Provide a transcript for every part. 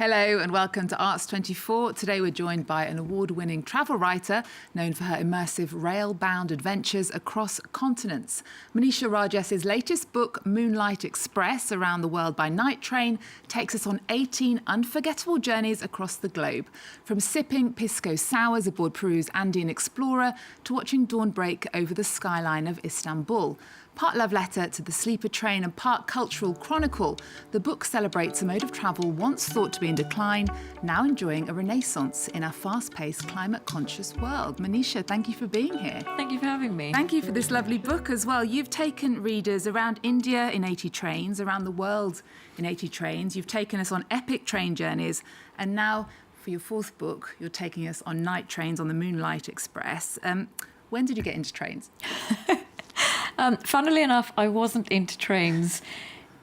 Hello and welcome to Arts 24. Today we're joined by an award-winning travel writer known for her immersive rail-bound adventures across continents. Monisha Rajesh's latest book, Moonlight Express, Around the World by Night Train, takes us on 18 unforgettable journeys across the globe. From sipping pisco sours aboard Peru's Andean explorer to watching dawn break over the skyline of Istanbul. Part love letter to the sleeper train and part cultural chronicle, the book celebrates a mode of travel once thought to be in decline, now enjoying a renaissance in our fast-paced, climate-conscious world. Monisha, thank you for being here. Thank you for having me. Thank you for this lovely book as well. You've taken readers around India in 80 trains, around the world in 80 trains. You've taken us on epic train journeys, and now for your fourth book, you're taking us on night trains on the Moonlight Express. When did you get into trains? Funnily enough, I wasn't into trains.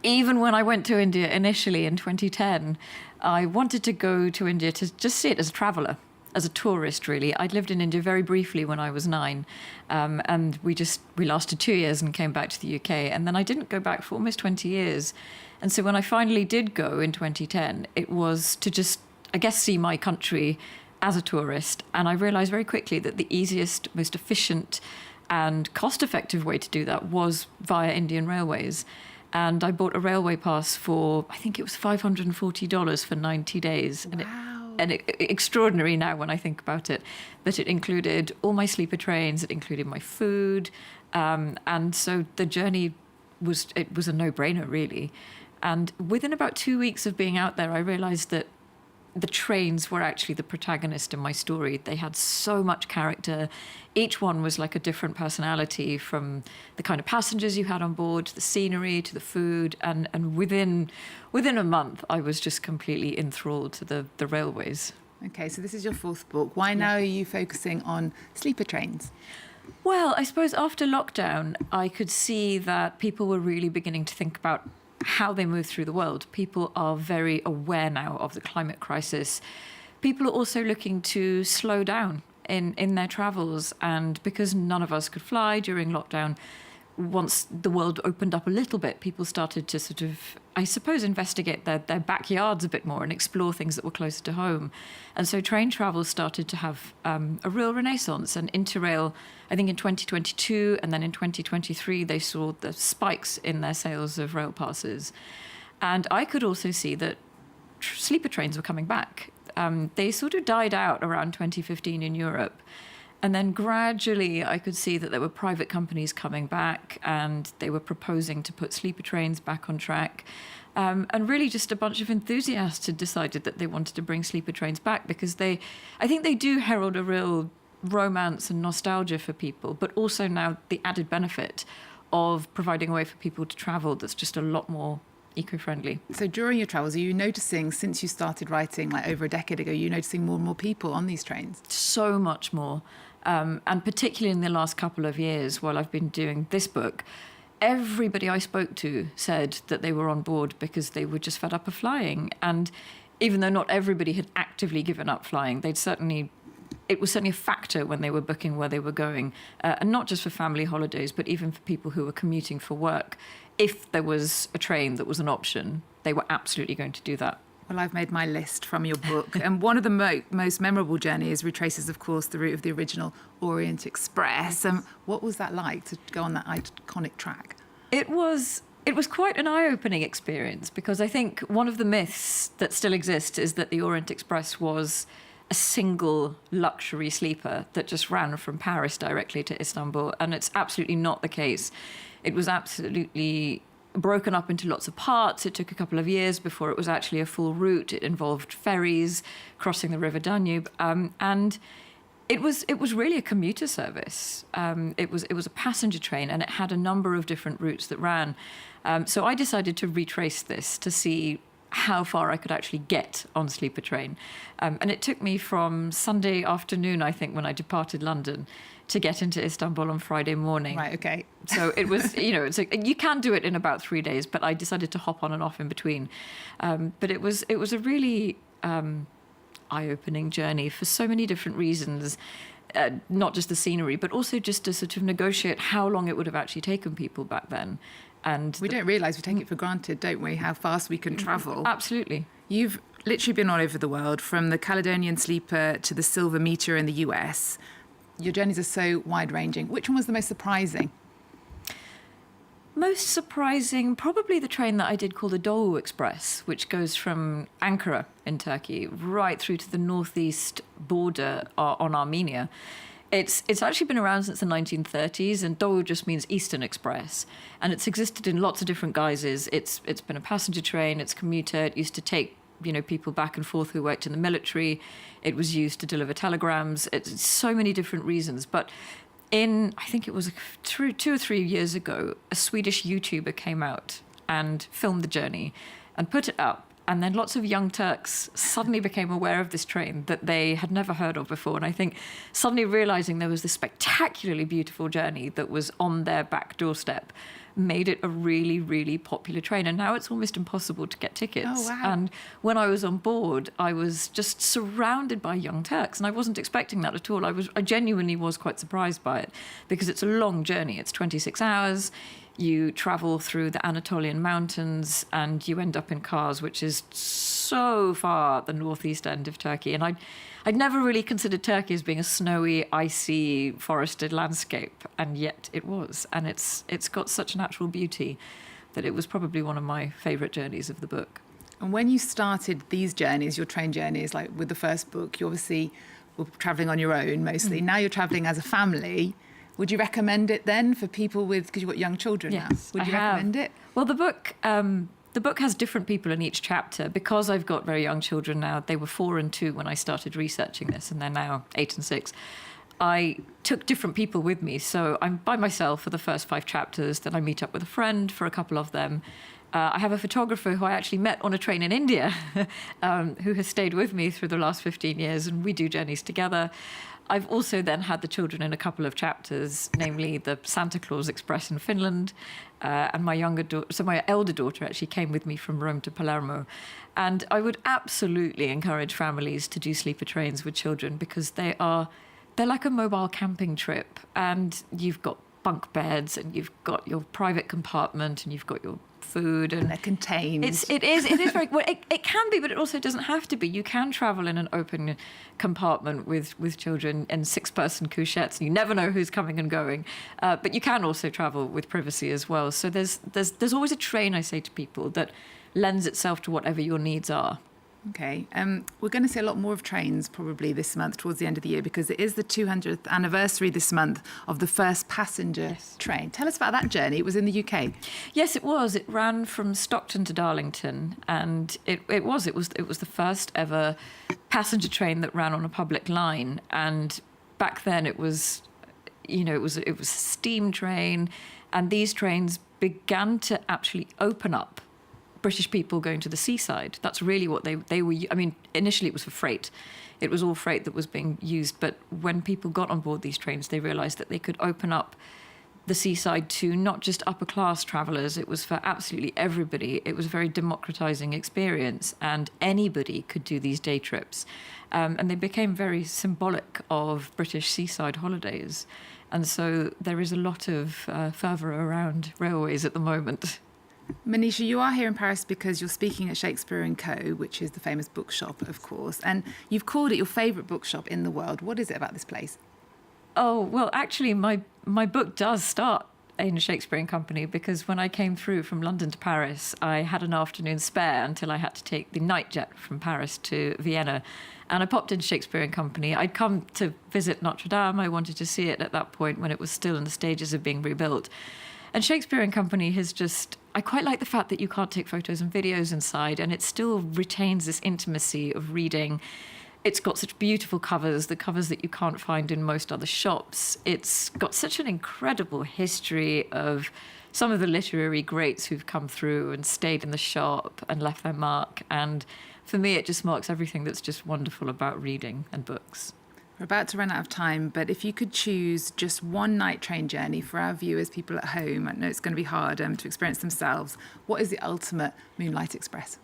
Even when I went to India initially in 2010, I wanted to go to India to just see it as a traveller, as a tourist, really. I'd lived in India very briefly when I was 9, and we lasted 2 years and came back to the UK. And then I didn't go back for almost 20 years. And so when I finally did go in 2010, it was to just, I guess, see my country as a tourist. And I realised very quickly that the easiest, most efficient and cost-effective way to do that was via Indian Railways. And I bought a railway pass for, I think it was $540 for 90 days. Wow. Extraordinary now when I think about it. But it included all my sleeper trains, it included my food. And so the journey was a no-brainer, really. And within about 2 weeks of being out there, I realised that the trains were actually the protagonist in my story. They had so much character. Each one was like a different personality, from the kind of passengers you had on board, to the scenery, to the food. And within a month, I was just completely enthralled to the railways. Okay, so this is your fourth book. Why now are you focusing on sleeper trains? Well, I suppose after lockdown, I could see that people were really beginning to think about how they move through the world. People are very aware now of the climate crisis. People are also looking to slow down in their travels. And because none of us could fly during lockdown, once the world opened up a little bit, people started to sort of, I suppose, investigate their backyards a bit more and explore things that were closer to home. And so train travel started to have a real renaissance. And Interrail, I think in 2022 and then in 2023, they saw the spikes in their sales of rail passes. And I could also see that sleeper trains were coming back. They sort of died out around 2015 in Europe. And then gradually I could see that there were private companies coming back and they were proposing to put sleeper trains back on track. And really just a bunch of enthusiasts had decided that they wanted to bring sleeper trains back because I think they do herald a real romance and nostalgia for people, but also now the added benefit of providing a way for people to travel that's just a lot more eco-friendly. So during your travels, are you noticing, since you started writing like over a decade ago, are you noticing more and more people on these trains? So much more. And particularly in the last couple of years while I've been doing this book, everybody I spoke to said that they were on board because they were just fed up of flying. And even though not everybody had actively given up flying, it was certainly a factor when they were booking where they were going. And not just for family holidays, but even for people who were commuting for work. If there was a train that was an option, they were absolutely going to do that. Well, I've made my list from your book. And one of the most memorable journeys retraces, of course, the route of the original Orient Express. What was that like to go on that iconic track? It was quite an eye-opening experience because I think one of the myths that still exists is that the Orient Express was a single luxury sleeper that just ran from Paris directly to Istanbul. And it's absolutely not the case. It was absolutely broken up into lots of parts. It took a couple of years before it was actually a full route. It involved ferries crossing the River Danube, and it was really a commuter service. It was a passenger train, and it had a number of different routes that ran. So I decided to retrace this to see how far I could actually get on sleeper train, and it took me from Sunday afternoon, I think, when I departed London, to get into Istanbul on Friday morning. Right, okay. So it was, you can do it in about 3 days, but I decided to hop on and off in between. But it was a really eye-opening journey for so many different reasons, not just the scenery, but also just to sort of negotiate how long it would have actually taken people back then. And we don't realise, we take it for granted, don't we, how fast we can travel. Absolutely. You've literally been all over the world, from the Caledonian Sleeper to the Silver Meteor in the US. Your journeys are so wide-ranging. Which one was the most surprising? Most surprising, probably the train that I did called the Doğu Express, which goes from Ankara in Turkey right through to the northeast border on Armenia. It's actually been around since the 1930s, and Doğu just means Eastern Express, and it's existed in lots of different guises. It's been a passenger train, it's commuter, it used to take people back and forth who worked in the military. It was used to deliver telegrams. It's so many different reasons, but I think it was 2 or 3 years ago, a Swedish YouTuber came out and filmed the journey and put it up. And then lots of young Turks suddenly became aware of this train that they had never heard of before. And I think suddenly realizing there was this spectacularly beautiful journey that was on their back doorstep made it a really, really popular train. And now it's almost impossible to get tickets. Oh, wow. And when I was on board, I was just surrounded by young Turks. And I wasn't expecting that at all. I genuinely was quite surprised by it, because it's a long journey. It's 26 hours. You travel through the Anatolian mountains and you end up in Kars, which is so far at the northeast end of Turkey. And I'd never really considered Turkey as being a snowy, icy, forested landscape, and yet it was. And it's got such natural beauty that it was probably one of my favourite journeys of the book. And when you started these journeys, your train journeys, like with the first book, you obviously were travelling on your own mostly. Now you're travelling as a family. Would you recommend it then for people because you've got young children now? Would you recommend it? Well, the book has different people in each chapter. Because I've got very young children now, they were 4 and 2 when I started researching this, and they're now 8 and 6. I took different people with me. So I'm by myself for the first 5 chapters, then I meet up with a friend for a couple of them. I have a photographer who I actually met on a train in India, who has stayed with me through the last 15 years, and we do journeys together. I've also then had the children in a couple of chapters, namely the Santa Claus Express in Finland, and my elder daughter actually came with me from Rome to Palermo. And I would absolutely encourage families to do sleeper trains with children, because they're like a mobile camping trip, and you've got bunk beds, and you've got your private compartment, and you've got your food, and they're contained. It is very well. It can be, but it also doesn't have to be. You can travel in an open compartment with children in 6-person couchettes. You never know who's coming and going, but you can also travel with privacy as well. So there's always a train, I say to people, that lends itself to whatever your needs are. Okay. We're going to see a lot more of trains probably this month towards the end of the year, because it is the 200th anniversary this month of the first passenger train. Tell us about that journey. It was in the UK. Yes, it was. It ran from Stockton to Darlington, and it was the first ever passenger train that ran on a public line. And back then it was a steam train, and these trains began to actually open up British people going to the seaside. That's really what they were. I mean, initially it was for freight. It was all freight that was being used. But when people got on board these trains, they realised that they could open up the seaside to not just upper class travellers. It was for absolutely everybody. It was a very democratising experience, and anybody could do these day trips. And they became very symbolic of British seaside holidays. And so there is a lot of fervour around railways at the moment. Monisha, you are here in Paris because you're speaking at Shakespeare & Co., which is the famous bookshop, of course, and you've called it your favourite bookshop in the world. What is it about this place? Oh, well, actually, my book does start in Shakespeare & Company, because when I came through from London to Paris, I had an afternoon spare until I had to take the night jet from Paris to Vienna. And I popped into Shakespeare & Company. I'd come to visit Notre Dame. I wanted to see it at that point when it was still in the stages of being rebuilt. And Shakespeare & Company has just... I quite like the fact that you can't take photos and videos inside, and it still retains this intimacy of reading. It's got such beautiful covers, the covers that you can't find in most other shops. It's got such an incredible history of some of the literary greats who've come through and stayed in the shop and left their mark. And for me, it just marks everything that's just wonderful about reading and books. We're about to run out of time, but if you could choose just one night train journey for our viewers, people at home, I know it's going to be hard to experience themselves, what is the ultimate Moonlight Express?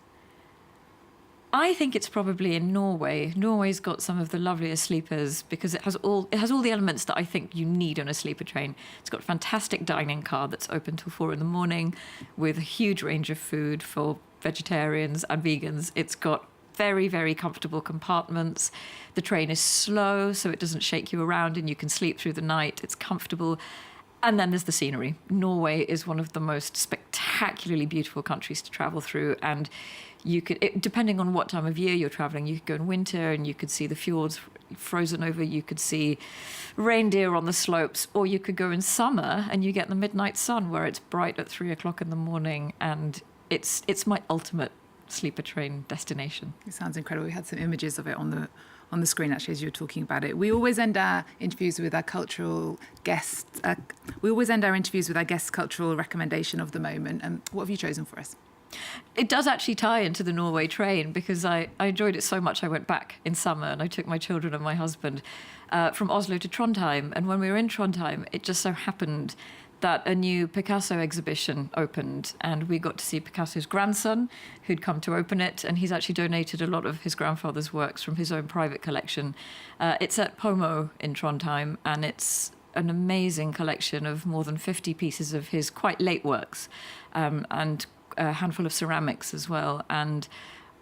I think it's probably in Norway. Norway's got some of the loveliest sleepers, because it has all the elements that I think you need on a sleeper train. It's got a fantastic dining car that's open till 4 a.m. with a huge range of food for vegetarians and vegans. It's got very, very comfortable compartments. The train is slow, so it doesn't shake you around, and you can sleep through the night. It's comfortable. And then there's the scenery. Norway is one of the most spectacularly beautiful countries to travel through. And you could, depending on what time of year you're traveling, you could go in winter and you could see the fjords frozen over. You could see reindeer on the slopes, or you could go in summer and you get the midnight sun where it's bright at 3 o'clock in the morning. And it's my ultimate sleeper train destination. It sounds incredible. We had some images of it on the screen, actually, as you were talking about it. We always end our interviews with our cultural guests. We always end our interviews with our guests' cultural recommendation of the moment. What have you chosen for us? It does actually tie into the Norway train, because I enjoyed it so much. I went back in summer and I took my children and my husband from Oslo to Trondheim. And when we were in Trondheim, it just so happened that a new Picasso exhibition opened, and we got to see Picasso's grandson, who'd come to open it, and he's actually donated a lot of his grandfather's works from his own private collection. It's at Pomo in Trondheim, and it's an amazing collection of more than 50 pieces of his quite late works, and a handful of ceramics as well. And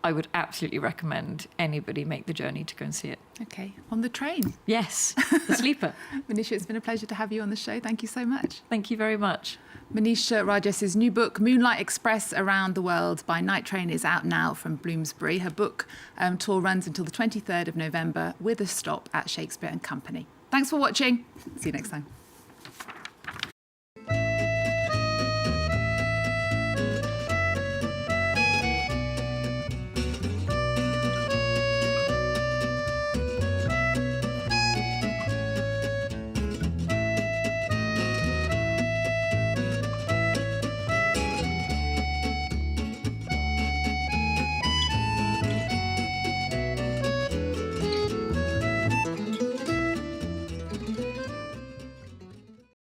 I would absolutely recommend anybody make the journey to go and see it. Okay, on the train. Yes, the sleeper. Monisha, it's been a pleasure to have you on the show. Thank you so much. Thank you very much. Monisha Rajesh's new book, Moonlight Express Around the World by Night Train, is out now from Bloomsbury. Her book tour runs until the 23rd of November with a stop at Shakespeare and Company. Thanks for watching. See you next time.